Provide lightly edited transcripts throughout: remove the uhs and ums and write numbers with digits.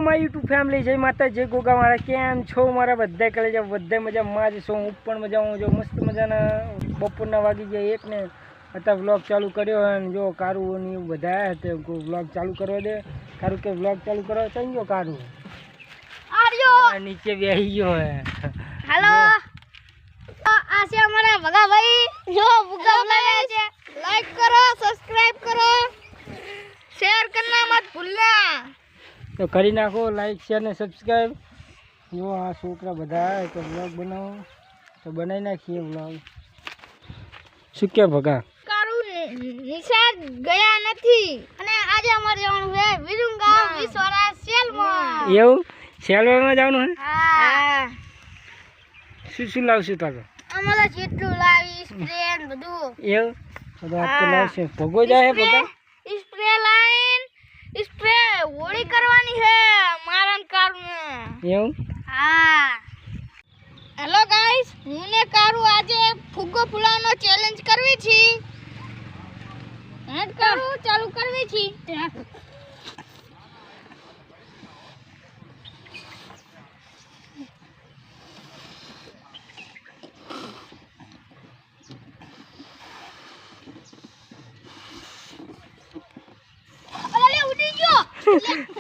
મારી YouTube family, જય માતા, જય ગોગા મારા. કેમ છો મારા બધા કલેજા? બધા મજામાં જ છો. હું પણ મજામાં જો. મસ્ત મજાના બપોરના વાગી ગયા 1 ને અત્યારે વ્લોગ ચાલુ કર્યો. અને જો કારું ને એવું બધા આવ્યા તો વ્લોગ ચાલુ કરવા દે. કારું કે વ્લોગ ચાલુ કરવા ચાલી ગયો. કારું નીચે બેસી ગયો હે. हेलो આ છે અમારા ભગા ભાઈ. જો ભગા બનાવે છે. લાઈક કરો, સબસ્ક્રાઇબ કરો, શેર કરना मत भूलना. તો કરી નાખો લાઈક શેર ને સબસ્ક્રાઈબ. જો આ છોકરા બધા આવે તો વ્લોગ બનાવો તો બનાવી નાખીએ વ્લોગ. શું કે ભગા? કારું નિશાળ ગયા નથી અને આજે અમારે જવાનું છે વિરુંગા વિશ્વરા સેલમાં. એવું સેલમાં જવાનું હે? હા. શું લાવશું તારે? અમારે જેટલું લાવી સ્પ્રે ને બધું. એવું તો આપ તો લાવશે. ભગો જાય Bhaga? Spray line spray Holi કરવાની છે મારા કારુને. એવું? હા. હેલો ગાઈસ, હું ને કારુ આજે ફુગ્ગો ફૂલાવાનો ચેલેન્જ કરવી છે. હેડ કારુ ચાલુ કરવી છે.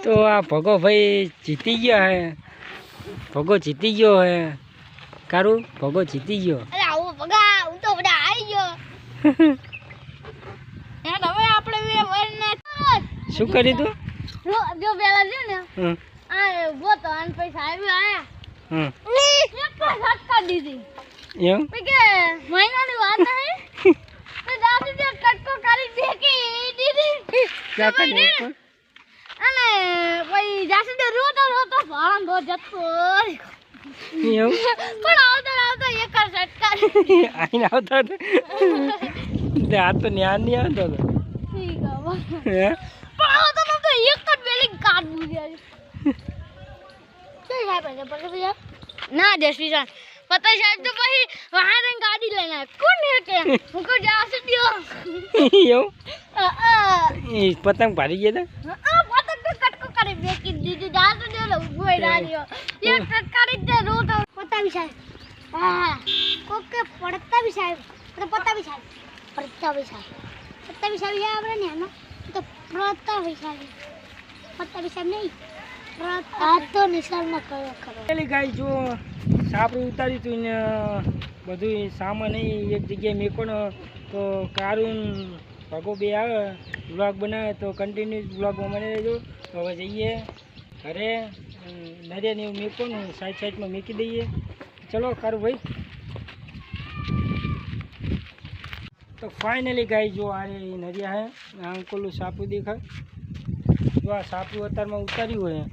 તો આ ભગો ભાઈ જીતી ગયો હે. ભગો જીતી ગયો હે. કારું ભગો જીતી ગયો. અરે આવો ભગા, હું તો બધા આવી ગયો. યાર હવે આપણે બે વરને શું કરી તું? જો પેલા જો ને હમ આ ઉભો તો આન પૈસા આવ્યા હમ એક પર ઝટકા દીધી. એમ કે મહિનાની વાત હે તો દાદી તે કટકો કરી દેકી દીદી. ક્યાં કરી? અને ભાઈ જાસી દે રોતો ભાણ દો જતો. એવું પણ આવતા એક જ ઝટકા આઈને આવતા તે આ તો ન્યાન નહીં આવતો હતો. ઠીક હવે હે પણ આવતા તો એક જ બેલિંગ કાઢવું છે. શું સાહેબ છે પછી ના જસવીસાન પતા સાહેબ તો પછી વાહન ગાડી લઈને કોણ હે કે હું કો જાસી દયો. એવું એ પતંગ ભારી ગયા હતા. પતંગ તો કટકો કરી બેકી દીધી દાદુ દે લો ઉભોય રાડ્યો એક ટટકારી દે રોતો પતાવી સાહેબ. હા કોકે પડતાવી સાહેબ તો પતાવી સાહેબ પડતાવી સાહેબ આપણે ને આનો તો પડતાવી સાહેબ પતાવી સાહેબ નહીં આ તો નિશાળમાં કયો ખરો. પેલી ગાય જો સાપરું ઉતાર્યું હતું ને બધું સામાન એક જગ્યાએ મેકોનો તો કારું ભગો બે આવે વ્લોગ બનાવે તો કન્ટિન્યુ વ્લોગમાં મને રહેજો. તો હવે જઈએ ઘરે નરિયાને એવું મેકોનું સાઈડમાં મૂકી દઈએ. ચલો કારું ભાઈ. તો ફાઇનલી ગાય જો આ નરિયા હે આ અંકોલું સાપરું દેખાય. જો આ સાપરું અત્યારમાં ઉતાર્યું હોય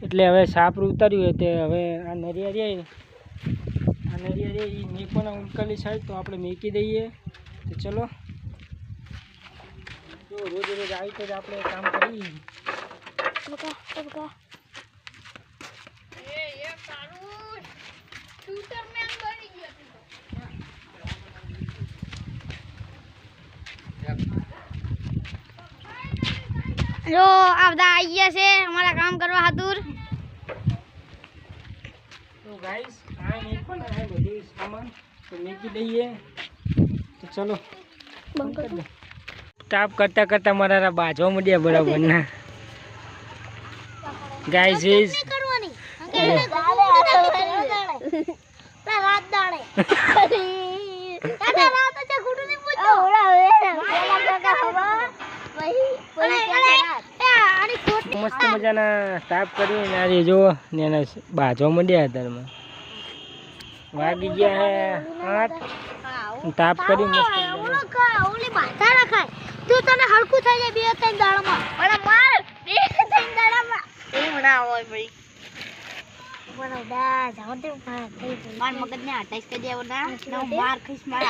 એટલે હવે સાપરું ઉતાર્યું હોય તે હવે આ નરિયા રે એ મેકોના ઉંકલી સાઈડ તો આપણે મૂકી દઈએ. તો ચલો જો રોજ આવી તો જ આપણે કામ કરીએ. જો આ બધા આવી ગયા છે અમારા કામ કરવા ખાતર. તો ગાઈસ આ મેકો ને આ બધું સામાન તો મૂકી દઈએ. તો ચલો તાપ કરતા કરતા મારા બાજવા મળ્યા બરાબર ના ગાઈસ ઇઝ કરવાની રાત દાડે રાત છે ગુડુ ની પૂછો મસ્ત મજાના તાપ કરીને આજે જો ને એના બાજવા મળ્યા અત્યારમાં વાગી ગયા હે 8. તાપ કરી મસ્ત ઓલી બાધા રખાય તું તને હલકું થઈ જાય 2-3 દાડામાં અને માર 2-3 દાડામાં એવું ના હોય ભાઈ. બરોડા જાવ તે માર મગજને 28 કરી દેવો ના માર ખઈશ મારા.